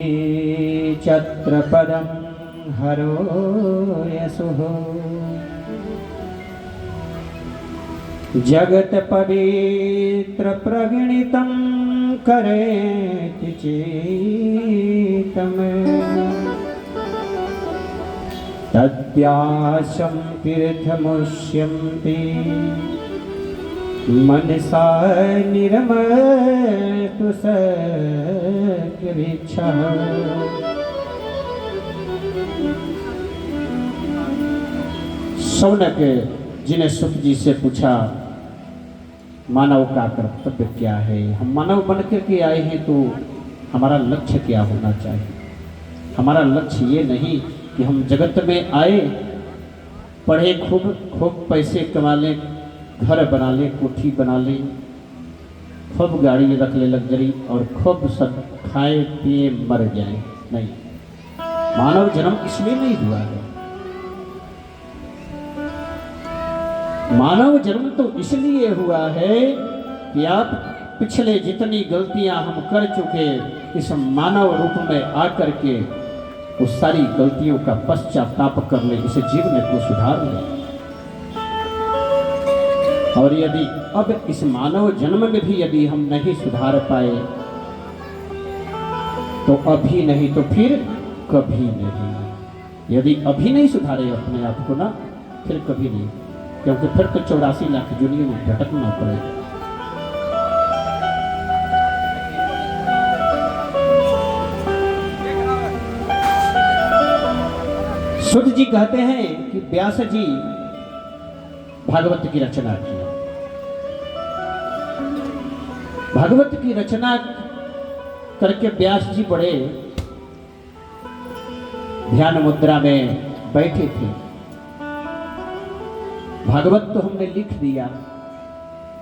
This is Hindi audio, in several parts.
छत्रपदं हरो यशुः जगत पवित्र प्रगणितं करेति चेतम् तद्व्यासं तीर्थमुष्यन्ति मनसा निर्मतु सद्विच्छः। शौनक जी ने सुख जी से पूछा, मानव का कर्तव्य क्या है? हम मानव बनकर के आए हैं तो हमारा लक्ष्य क्या होना चाहिए? हमारा लक्ष्य ये नहीं कि हम जगत में आए, पढ़े, खूब पैसे कमा लें, घर बना लें, कोठी बना लें, खूब गाड़ी रख ले लग्जरी और खूब सब खाए पिए मर जाए। नहीं, मानव जन्म इसलिए नहीं हुआ है। मानव जन्म तो इसलिए हुआ है कि आप पिछले जितनी गलतियां हम कर चुके, इस मानव रूप में आकर के उस सारी गलतियों का पश्चाताप कर ले, इस जीवन को सुधार ले। और यदि अब इस मानव जन्म में भी यदि हम नहीं सुधार पाए तो अभी नहीं तो फिर कभी नहीं। यदि अभी नहीं सुधारे अपने आप को ना, फिर कभी नहीं, क्योंकि फिर तो 84 लाख दुनिया में भटकना पड़ेगा। सुध जी कहते हैं कि व्यास जी भागवत की रचना की। भागवत की रचना करके व्यास जी बड़े ध्यान मुद्रा में बैठे थे। भागवत तो हमने लिख दिया,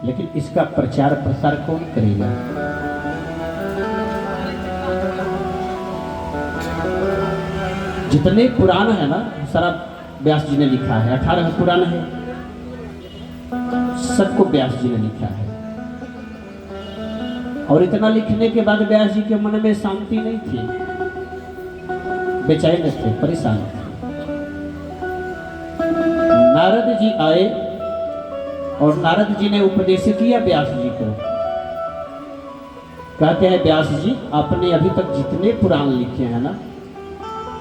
लेकिन इसका प्रचार प्रसार कौन करेगा? जितने पुराण है ना, सारा व्यास जी ने लिखा है। 18 पुराण है, सबको व्यास जी ने लिखा है। और इतना लिखने के बाद व्यास जी के मन में शांति नहीं थी, बेचैन थे, परेशान थे। नारद जी आए और नारद जी ने उपदेश किया व्यास जी को। कहते हैं, व्यास जी आपने अभी तक जितने पुराण लिखे हैं ना,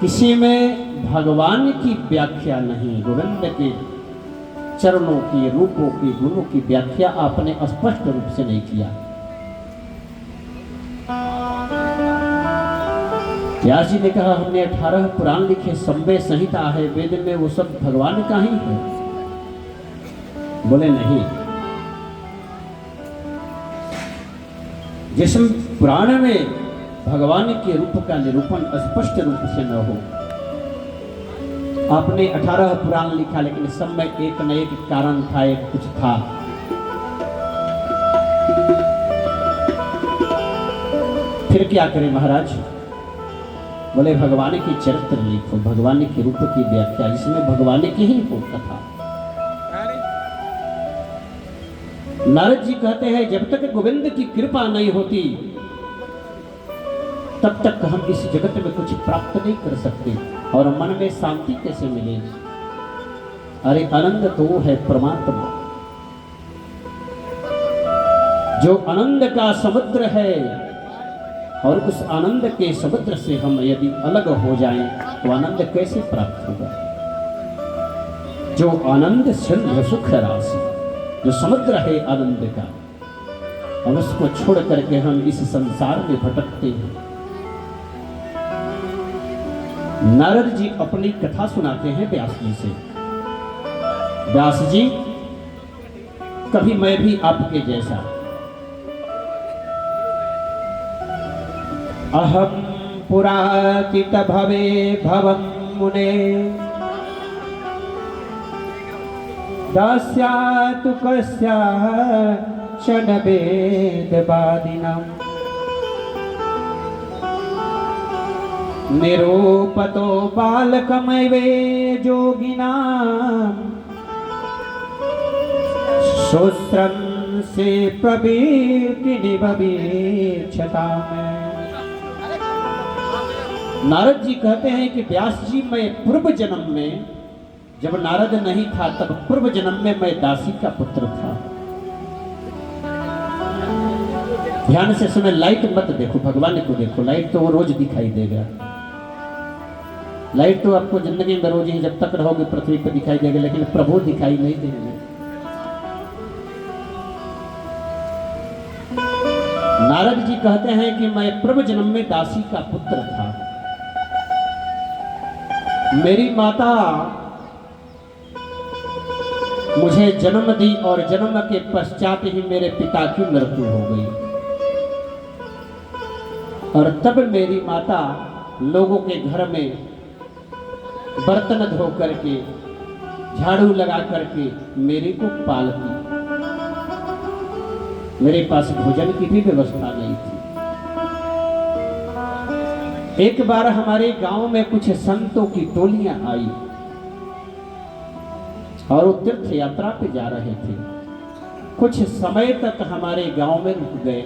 किसी में भगवान की व्याख्या नहीं, गोविंद के चरणों की, रूपों की, गुणों की व्याख्या आपने स्पष्ट रूप से नहीं किया। व्यास जी ने कहा, हमने 18 पुराण लिखे, संवेद संहिता है, वेद में, वो सब भगवान का ही है। बोले नहीं, जिस पुराण में भगवान के रूप का निरूपण स्पष्ट रूप से न हो, आपने 18 पुराण लिखा, लेकिन सब में एक न एक कारण था, एक कुछ था। फिर क्या करें महाराज? बोले भगवान की चरित्र लिखो, भगवान के रूप की व्याख्या, जिसमें भगवान की ही हो कथा। नारद जी कहते हैं, जब तक गोविंद की कृपा नहीं होती तब तक हम इस जगत में कुछ प्राप्त नहीं कर सकते, और मन में शांति कैसे मिलेगी? अरे आनंद तो है परमात्मा, जो आनंद का समुद्र है, और उस आनंद के समुद्र से हम यदि अलग हो जाएं तो आनंद कैसे प्राप्त होगा? जो आनंद सिंधु सुख राशि, जो समुद्र है आनंद का, और उसको छोड़ करके हम इस संसार में भटकते हैं। नारद जी अपनी कथा सुनाते हैं व्यास जी से। व्यास जी, कभी मैं भी आपके जैसा, अहम पुरातित भवे भवं मुने, दास्यातु कस्याचन वेदवादिनां, निरूपतो बालकमैवे जोगिनां, शोस्त्रं से प्रवृत्ति निभवेच्छताम्। नारद जी कहते हैं कि व्यास जी, मैं पूर्व जन्म में, जब नारद नहीं था तब पूर्व जन्म में मैं दासी का पुत्र था। ध्यान से सुने, लाइट मत देखो, भगवान को देखो। लाइट तो वो रोज दिखाई देगा। लाइट तो आपको जिंदगी में रोज ही जब तक रहोगे पृथ्वी पर दिखाई देगा, लेकिन प्रभु दिखाई नहीं देंगे। नारद जी कहते हैं कि मैं पूर्व जन्म में दासी का पुत्र था। मेरी माता मुझे जन्म दी और जन्म के पश्चात ही मेरे पिता की मृत्यु हो गई। और तब मेरी माता लोगों के घर में बर्तन धो करके, झाड़ू लगा करके मेरे को पालती। मेरे पास भोजन की भी व्यवस्था नहीं थी। एक बार हमारे गांव में कुछ संतों की टोलियां आई और वो तीर्थ यात्रा पे जा रहे थे। कुछ समय तक हमारे गांव में रुक गए।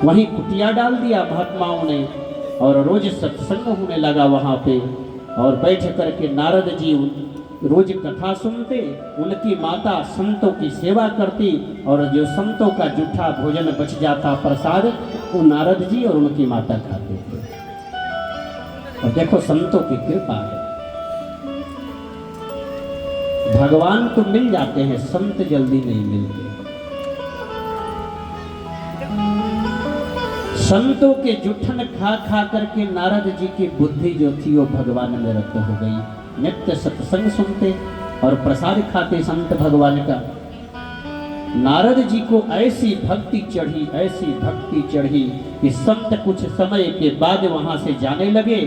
वहीं कुटिया डाल दिया महात्माओं ने और रोज सत्संग होने लगा वहां पे। और बैठ करके नारद जी रोज कथा सुनते, उनकी माता संतों की सेवा करती और जो संतों का जूठा भोजन बच जाता प्रसाद, वो नारद जी और उनकी माता खाते थे। और देखो संतों की कृपा है, भगवान तो मिल जाते हैं, संत जल्दी नहीं मिलते। संतों के जुठन खा खा करके नारद जी की बुद्धि जो थी वो भगवान में रत हो गई। नित्य सत्संग सुनते और प्रसाद खाते संत भगवान का। नारद जी को ऐसी भक्ति चढ़ी, ऐसी भक्ति चढ़ी कि संत कुछ समय के बाद वहां से जाने लगे।